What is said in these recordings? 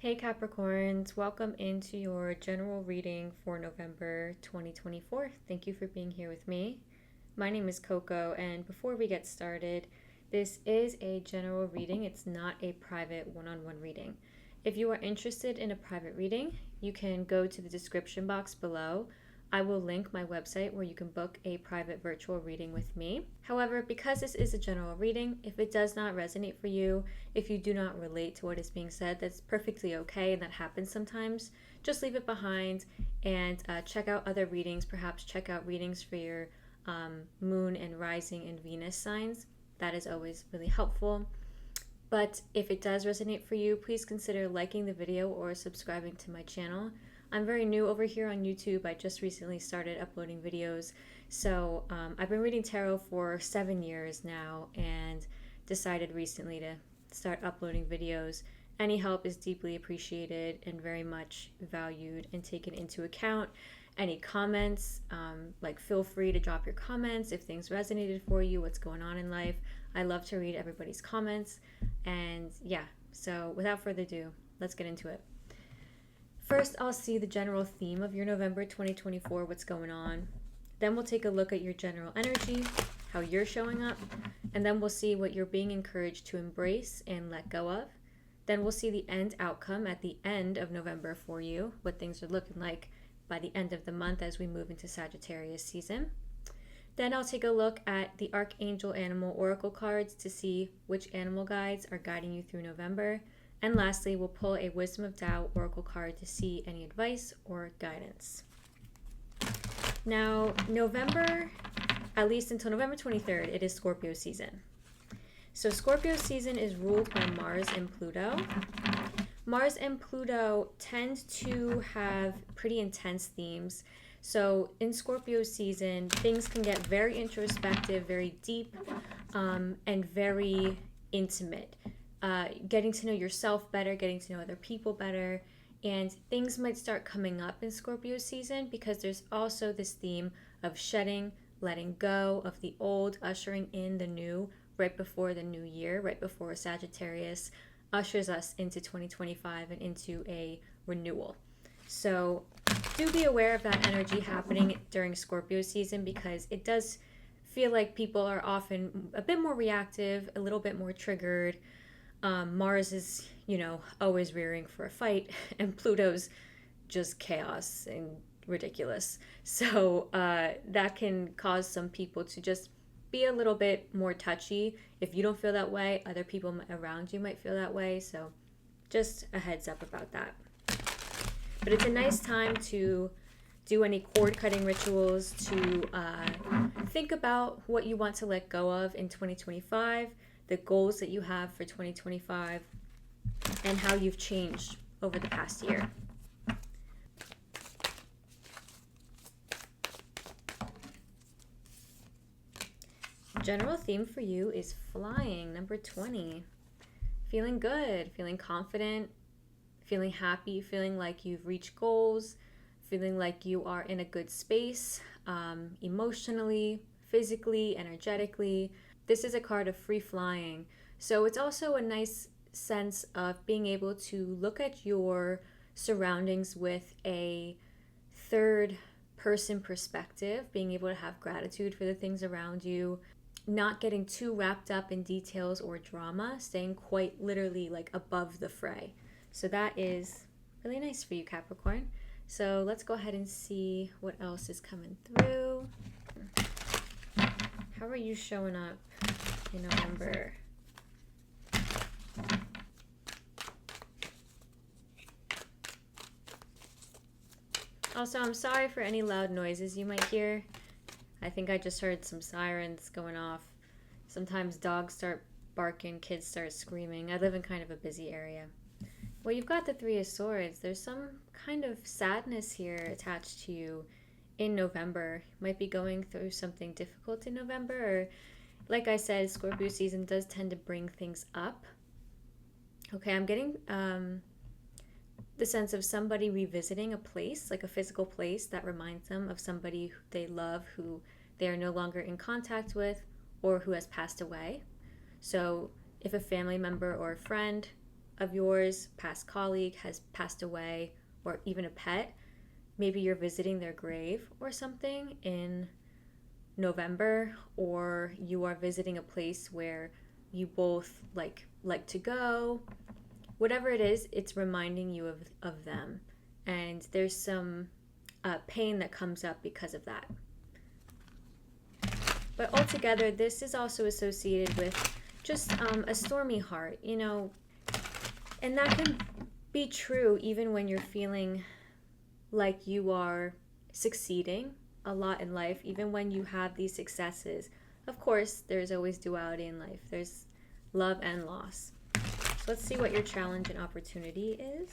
Hey Capricorns, welcome into your general reading for November 2024. Thank you for being here with me. My name is Coco, and before we get started, this is a general reading. It's not a private one-on-one reading. If you are interested in a private reading, you can go to the description box below. I will link my website where you can book a private virtual reading with me. However, because this is a general reading, if it does not resonate for you, if you do not relate to what is being said, that's perfectly okay, and that happens sometimes. Just leave it behind and check out other readings. Perhaps check out readings for your moon and rising and Venus signs. That is always really helpful. But if it does resonate for you, please consider liking the video or subscribing to my channel. I'm very new over here on YouTube. I just recently started uploading videos. So I've been reading tarot for 7 years now and decided recently to start uploading videos. Any help is deeply appreciated and very much valued and taken into account. Any comments, feel free to drop your comments if things resonated for you, what's going on in life. I love to read everybody's comments. And yeah, so without further ado, let's get into it. First, I'll see the general theme of your November 2024, what's going on. Then we'll take a look at your general energy, how you're showing up, and then we'll see what you're being encouraged to embrace and let go of. Then we'll see the end outcome at the end of November for you, what things are looking like by the end of the month as we move into Sagittarius season. Then I'll take a look at the Archangel Animal Oracle cards to see which animal guides are guiding you through November. And lastly, we'll pull a Wisdom of Tao Oracle card to see any advice or guidance. Now, November, at least until November 23rd, it is Scorpio season. So Scorpio season is ruled by Mars and Pluto. Mars and Pluto tend to have pretty intense themes. So in Scorpio season, things can get very introspective, very deep, and very intimate. Getting to know yourself better, getting to know other people better, and things might start coming up in Scorpio season because there's also this theme of shedding, letting go of the old, ushering in the new right before the new year, right before Sagittarius ushers us into 2025 and into a renewal. So do be aware of that energy happening during Scorpio season because it does feel like people are often a bit more reactive, a little bit more triggered. Mars is, always rearing for a fight, and Pluto's just chaos and ridiculous. So that can cause some people to just be a little bit more touchy. If you don't feel that way, other people around you might feel that way. So just a heads up about that. But it's a nice time to do any cord cutting rituals, to think about what you want to let go of in 2025, the goals that you have for 2025, and how you've changed over the past year. General theme for you is flying, number 20. Feeling good, feeling confident, feeling happy, feeling like you've reached goals, feeling like you are in a good space, emotionally, physically, energetically. This is a card of free flying. So it's also a nice sense of being able to look at your surroundings with a third person perspective, being able to have gratitude for the things around you, not getting too wrapped up in details or drama, staying quite literally like above the fray. So that is really nice for you, Capricorn. So let's go ahead and see what else is coming through. How are you showing up in November? Also, I'm sorry for any loud noises you might hear. I think I just heard some sirens going off. Sometimes dogs start barking, kids start screaming. I live in kind of a busy area. Well, you've got the Three of Swords. There's some kind of sadness here attached to you in November. You might be going through something difficult in November, or like I said, Scorpio season does tend to bring things up. Okay, I'm getting the sense of somebody revisiting a place, like a physical place that reminds them of somebody who they love, who they are no longer in contact with, or who has passed away. So if a family member or a friend of yours, past colleague, has passed away, or even a pet, maybe you're visiting their grave or something in November, or you are visiting a place where you both like to go. Whatever it is, it's reminding you of them. And there's some pain that comes up because of that. But altogether, this is also associated with just a stormy heart, and that can be true even when you're feeling like you are succeeding a lot in life, even when you have these successes. Of course, there's always duality in life. There's love and loss. So let's see what your challenge and opportunity is.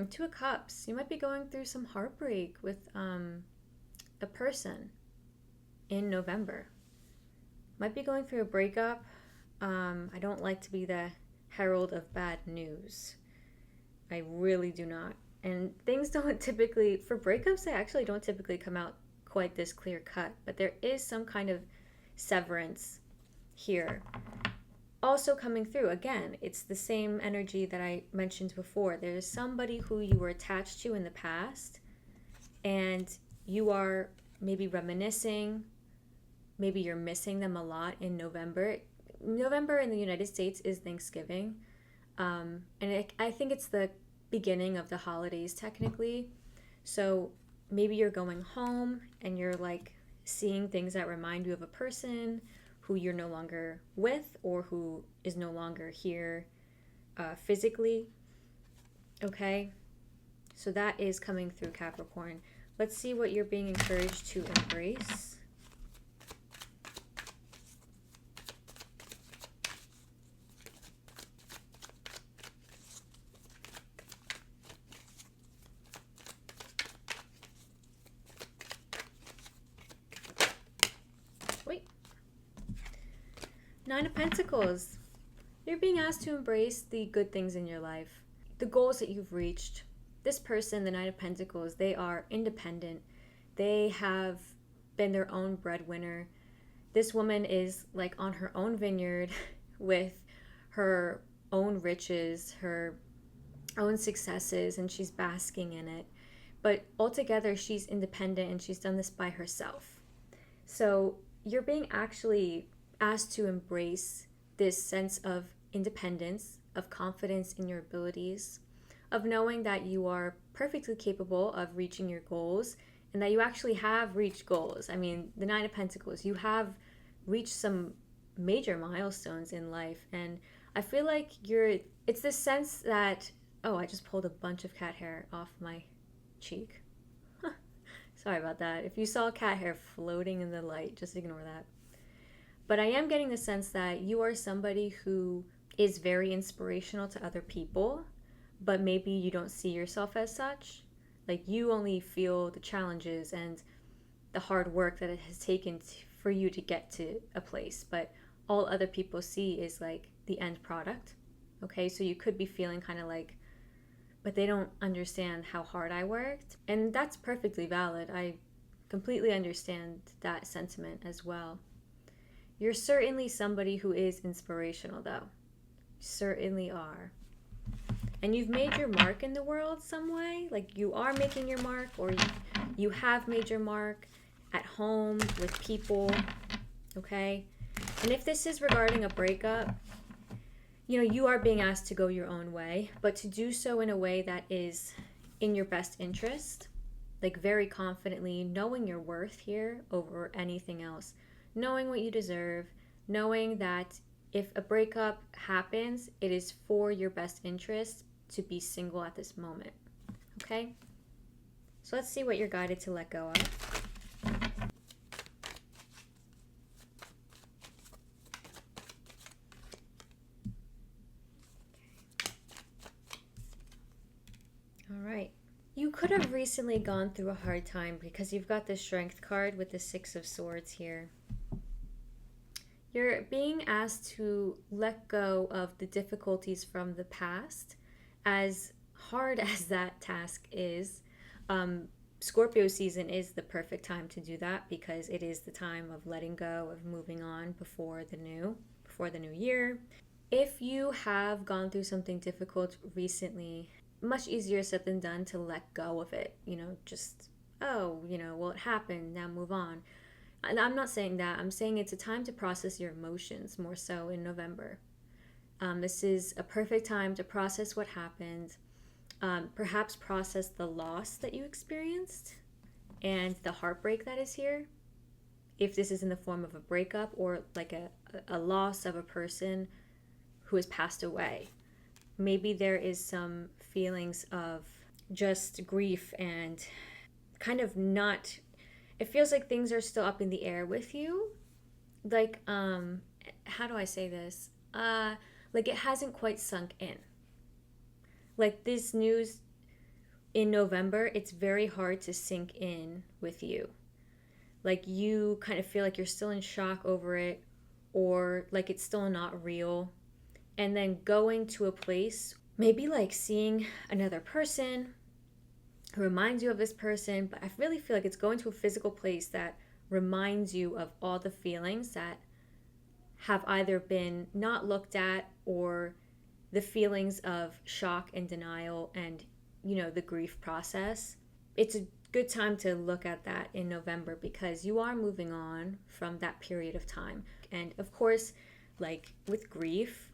Two of Cups. You might be going through some heartbreak with a person in November. Might be going through a breakup. I don't like to be the herald of bad news. I really do not. And things don't typically, for breakups, they actually don't typically come out quite this clear cut. But there is some kind of severance here. Also coming through, again, it's the same energy that I mentioned before. There's somebody who you were attached to in the past, and you are maybe reminiscing. Maybe you're missing them a lot in November. November in the United States is Thanksgiving. And I think it's the beginning of the holidays technically. So maybe you're going home and you're like seeing things that remind you of a person who you're no longer with or who is no longer here physically. Okay? So that is coming through, Capricorn. Let's see what you're being encouraged to embrace. Nine of Pentacles. You're being asked to embrace the good things in your life, the goals that you've reached. This person, the Nine of Pentacles, they are independent. They have been their own breadwinner. This woman is like on her own vineyard with her own riches, her own successes, and she's basking in it. But altogether, she's independent and she's done this by herself. So you're being actually asked to embrace this sense of independence, of confidence in your abilities, of knowing that you are perfectly capable of reaching your goals and that you actually have reached goals. I mean, the Nine of Pentacles, you have reached some major milestones in life. And I feel like it's this sense that, oh, I just pulled a bunch of cat hair off my cheek. Sorry about that. If you saw cat hair floating in the light, just ignore that. But I am getting the sense that you are somebody who is very inspirational to other people, but maybe you don't see yourself as such. Like you only feel the challenges and the hard work that it has taken for you to get to a place, but all other people see is like the end product. Okay, so you could be feeling kind of like, but they don't understand how hard I worked. And that's perfectly valid. I completely understand that sentiment as well. You're certainly somebody who is inspirational, though. You certainly are. And you've made your mark in the world some way. Like you are making your mark, or you have made your mark at home with people. Okay? And if this is regarding a breakup, you are being asked to go your own way, but to do so in a way that is in your best interest, like very confidently, knowing your worth here over anything else. Knowing what you deserve, knowing that if a breakup happens, it is for your best interest to be single at this moment. Okay? So let's see what you're guided to let go of. All right. You could have recently gone through a hard time because you've got the Strength card with the Six of Swords here. You're being asked to let go of the difficulties from the past, as hard as that task is. Scorpio season is the perfect time to do that because it is the time of letting go, of moving on before the new year. If you have gone through something difficult recently, much easier said than done to let go of it. Just, well, it happened, now move on. And I'm not saying that. I'm saying it's a time to process your emotions more so in November. This is a perfect time to process what happened, perhaps process the loss that you experienced and the heartbreak that is here. If this is in the form of a breakup or like a loss of a person who has passed away, maybe there is some feelings of just grief and kind of not, it feels like things are still up in the air with you. Like, how do I say this? Like it hasn't quite sunk in. Like this news in November, it's very hard to sink in with you. Like you kind of feel like you're still in shock over it, or like it's still not real. And then going to a place, maybe like seeing another person who reminds you of this person, but I really feel like it's going to a physical place that reminds you of all the feelings that have either been not looked at, or the feelings of shock and denial and, the grief process. It's a good time to look at that in November because you are moving on from that period of time. And of course, like with grief,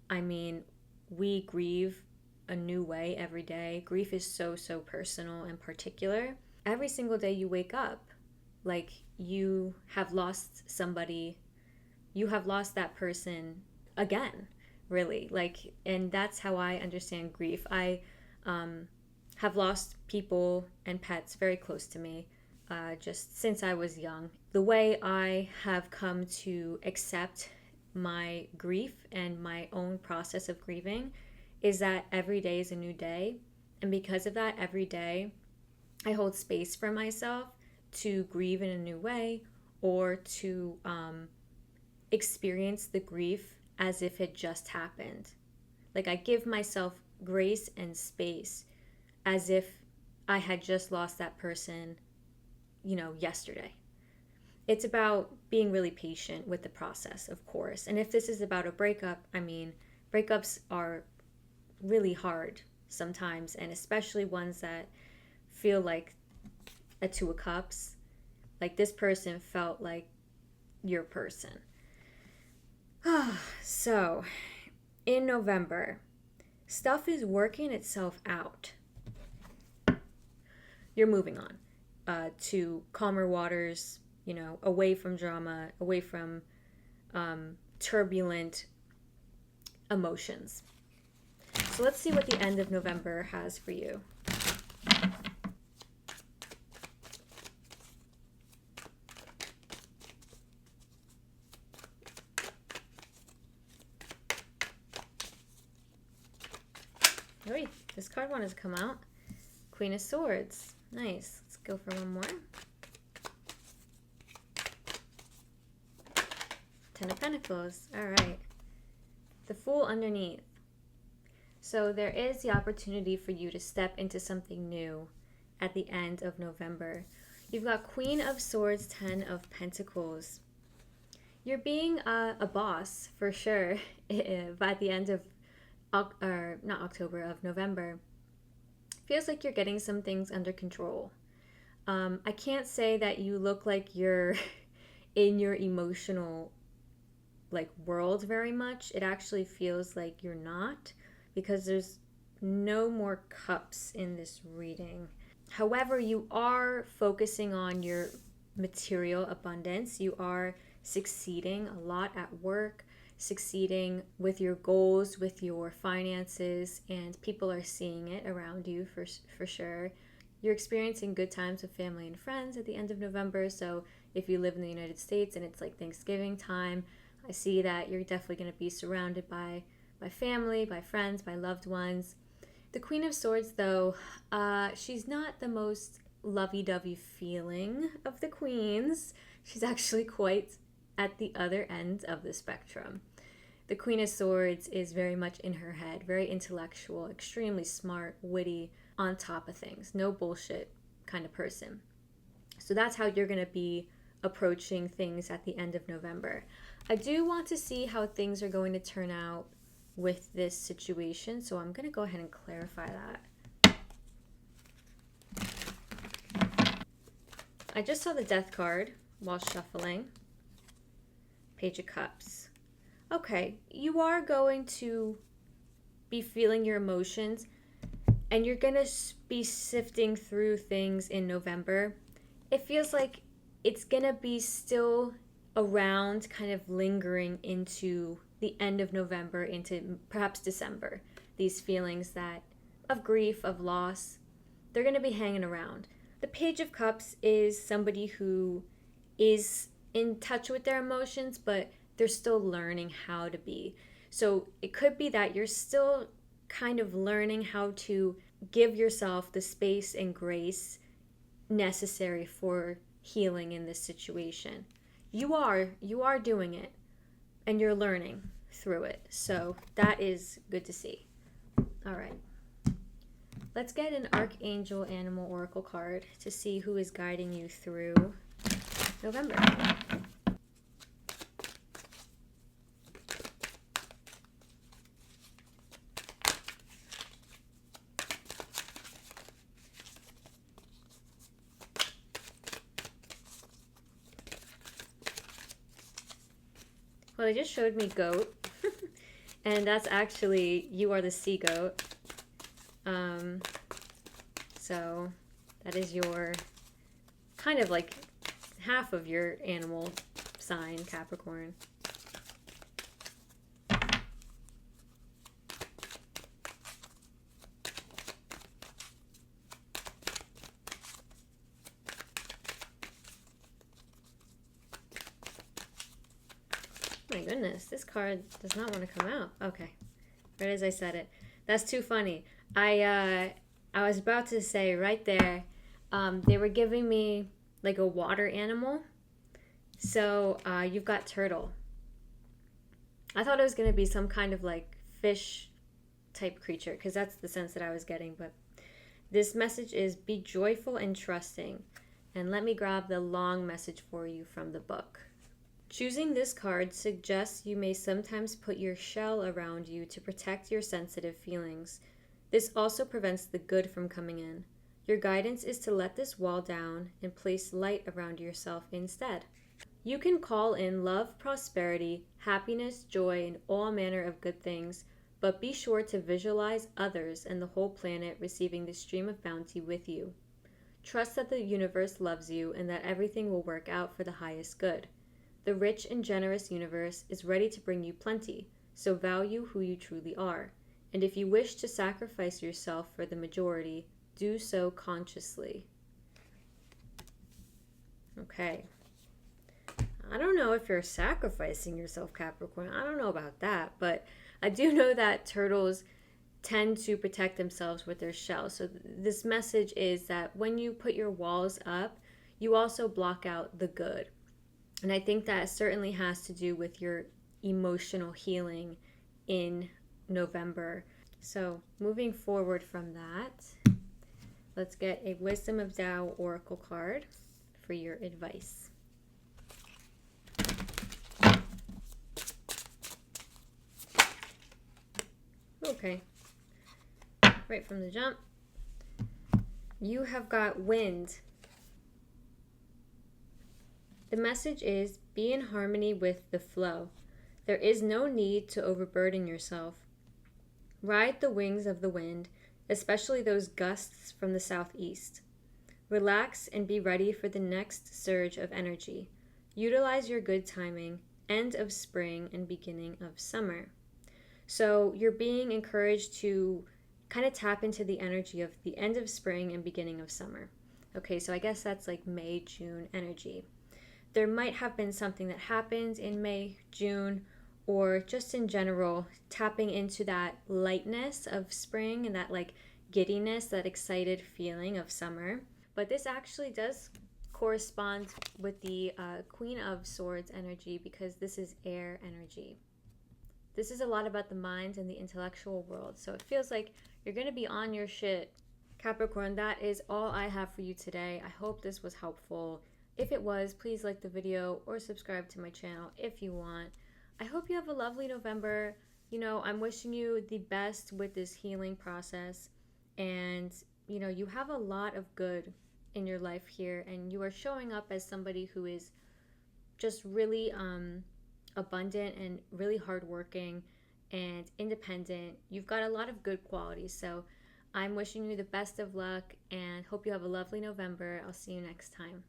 we grieve a new way every day. Grief is so, so personal and particular. Every single day you wake up, like you have lost somebody, you have lost that person again, really. Like, and that's how I understand grief. I have lost people and pets very close to me just since I was young. The way I have come to accept my grief and my own process of grieving is that every day is a new day. And because of that, every day I hold space for myself to grieve in a new way, or to experience the grief as if it just happened. Like I give myself grace and space as if I had just lost that person, yesterday. It's about being really patient with the process, of course. And if this is about a breakup, breakups are really hard sometimes, and especially ones that feel like a Two of Cups. Like this person felt like your person. So, in November, stuff is working itself out. You're moving on to calmer waters, away from drama, away from turbulent emotions. So let's see what the end of November has for you. Wait, this card wanted to come out. Queen of Swords. Nice. Let's go for one more. Ten of Pentacles. All right. The Fool underneath. So there is the opportunity for you to step into something new at the end of November. You've got Queen of Swords, Ten of Pentacles. You're being a boss for sure by the end of November. Feels like you're getting some things under control. I can't say that you look like you're in your emotional world very much. It actually feels like you're not, because there's no more cups in this reading. However, you are focusing on your material abundance. You are succeeding a lot at work, succeeding with your goals, with your finances, and people are seeing it around you for sure. You're experiencing good times with family and friends at the end of November. So if you live in the United States and it's like Thanksgiving time, I see that you're definitely going to be surrounded by family, by friends, by loved ones. The Queen of Swords, though, she's not the most lovey-dovey feeling of the queens. She's actually quite at the other end of the spectrum. The Queen of Swords is very much in her head, very intellectual, extremely smart, witty, on top of things, no bullshit kind of person. So that's how you're going to be approaching things at the end of November. I do want to see how things are going to turn out with this situation, so I'm going to go ahead and clarify that. I just saw the Death card while shuffling. Page of Cups. Okay, you are going to be feeling your emotions, and you're going to be sifting through things in November. It feels like it's going to be still around, kind of lingering into the end of November, into perhaps December. These feelings that of grief, of loss, they're going to be hanging around. The Page of Cups is somebody who is in touch with their emotions, but they're still learning how to be. So it could be that you're still kind of learning how to give yourself the space and grace necessary for healing in this situation. You are doing it, and you're learning through it. So that is good to see. All right. Let's get an Archangel Animal Oracle card to see who is guiding you through November. Well, they just showed me goat, and that's actually, you are the sea goat. So that is your, kind of like half of your animal sign, Capricorn. My goodness, this card does not want to come out. Okay, right as I said it. That's too funny. I was about to say right there, they were giving me like a water animal. So you've got turtle. I thought it was going to be some kind of like fish type creature, because that's the sense that I was getting. But this message is be joyful and trusting. And let me grab the long message for you from the book. Choosing this card suggests you may sometimes put your shell around you to protect your sensitive feelings. This also prevents the good from coming in. Your guidance is to let this wall down and place light around yourself instead. You can call in love, prosperity, happiness, joy, and all manner of good things, but be sure to visualize others and the whole planet receiving the stream of bounty with you. Trust that the universe loves you and that everything will work out for the highest good. The rich and generous universe is ready to bring you plenty, so value who you truly are. And if you wish to sacrifice yourself for the majority, do so consciously. Okay. I don't know if you're sacrificing yourself, Capricorn. I don't know about that, but I do know that turtles tend to protect themselves with their shell. So this message is that when you put your walls up, you also block out the good. And I think that certainly has to do with your emotional healing in November. So moving forward from that, let's get a Wisdom of Tao Oracle card for your advice. Okay, right from the jump, you have got wind. The message is be in harmony with the flow. There is no need to overburden yourself. Ride the wings of the wind, especially those gusts from the southeast. Relax and be ready for the next surge of energy. Utilize your good timing, end of spring and beginning of summer. So you're being encouraged to kind of tap into the energy of the end of spring and beginning of summer. Okay, so I guess that's like May, June energy. There might have been something that happened in May, June, or just in general, tapping into that lightness of spring and that like giddiness, that excited feeling of summer. But this actually does correspond with the Queen of Swords energy, because this is air energy. This is a lot about the mind and the intellectual world. So it feels like you're going to be on your shit Capricorn, that is all I have for you today. I hope this was helpful. If it was, please like the video or subscribe to my channel if you want. I hope you have a lovely November. I'm wishing you the best with this healing process. And, you have a lot of good in your life here. And you are showing up as somebody who is just really abundant and really hardworking and independent. You've got a lot of good qualities. So I'm wishing you the best of luck and hope you have a lovely November. I'll see you next time.